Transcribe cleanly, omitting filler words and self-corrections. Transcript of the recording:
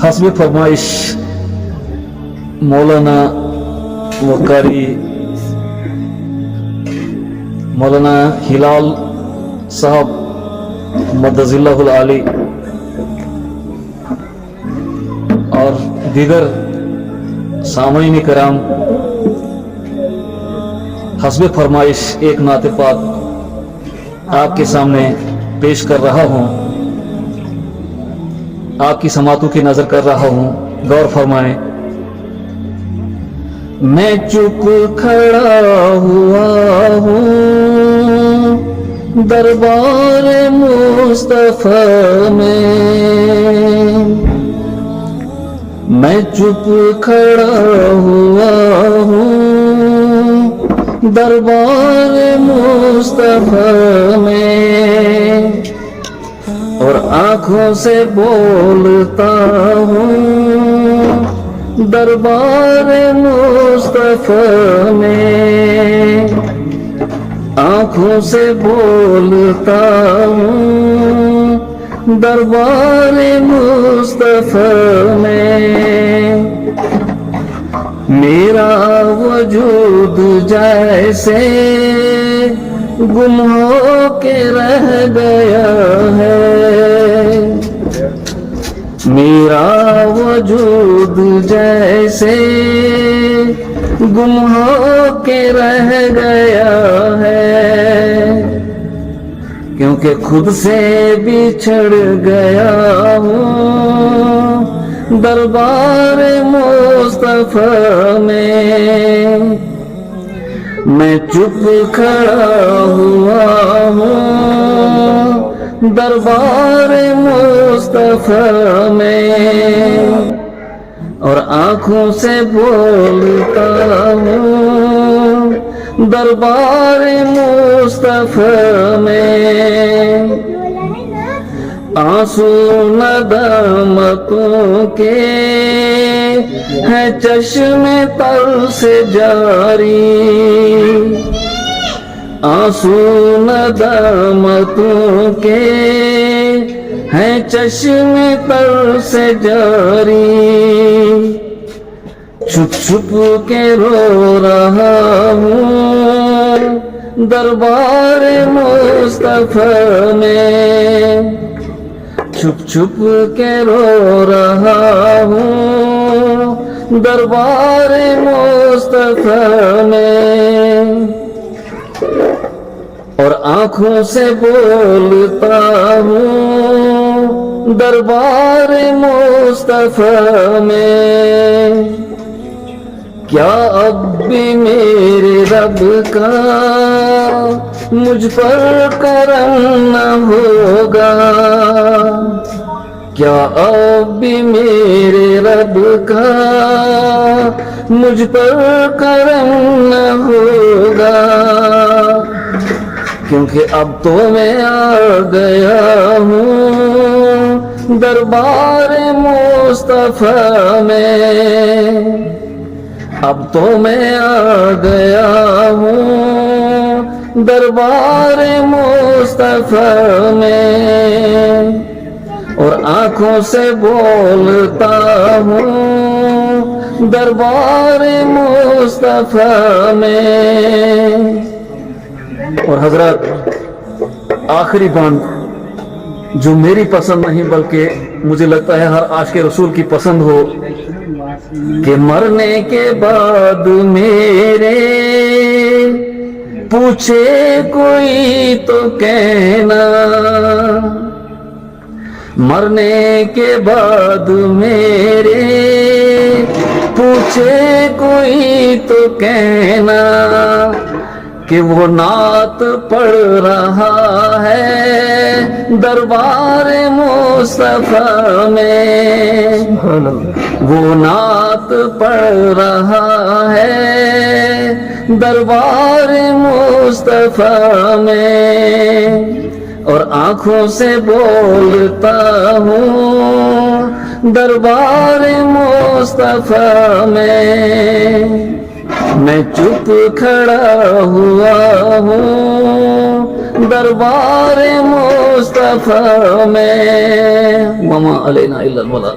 हस्ब फरमाइश मौलाना वकारी मौलाना हिलाल साहब मद्दजिल्लाहुल आली और दीगर सामईन कराम, हस्ब फरमाइश एक नाते पाक आपके सामने पेश कर रहा हूँ, आपकी समातों की नजर कर रहा हूँ। गौर फरमाएं। मैं चुप खड़ा हुआ हूँ दरबार मुस्तफा में, मैं चुप खड़ा हुआ हूँ दरबार मुस्तफा में, और आंखों से बोलता हूँ दरबार मुस्तफा में, आंखों से बोलता हूँ दरबार मुस्तफा में। मेरा वजूद जैसे गुम हो के रह गया है, मेरा वजूद जैसे गुम हो के रह गया है, क्योंकि खुद से बिछड़ गया हूँ दरबार मुस्तफा में। मैं चुप खड़ा हुआ हूँ दरबार मुस्तफा में, और आंखों से बोलता हूँ दरबार मुस्तफा में। आंसू नदामतों के हैं चश्मे तर से जारी, आंसू नदामतों के हैं चश्मे तर से जारी, छुप छुप के रो रहा हूँ दरबार मुस्तफा में, छुप छुप के रो रहा हूँ दरबार मुस्तफा में, और आंखों से बोलता हूँ दरबार मुस्तफा में। क्या अब भी मेरे रब का मुझ पर करम न होगा, क्या अब भी मेरे रब का मुझ पर करम न होगा, क्योंकि अब तो मैं आ गया हूँ दरबार मुस्तफा में, अब तो मैं आ गया हूँ दरबार मुस्तफा में, और आंखों से बोलता हूँ दरबार मुस्तफा में। और हजरत आखिरी बात जो मेरी पसंद नहीं बल्कि मुझे लगता है हर आशिक़ रसूल की पसंद हो, कि मरने के बाद मेरे पूछे कोई तो कहना, मरने के बाद मेरे पूछे कोई तो कहना, कि वो नात पढ़ रहा है दरबार मुस्तफा में, वो नात पढ़ रहा है दरबार मुस्तफा में, और आंखों से बोलता हूँ दरबार मुस्तफा में। मैं चुप खड़ा हुआ हूँ دربار مصطفیٰ میں وما علینا الا البلاغ.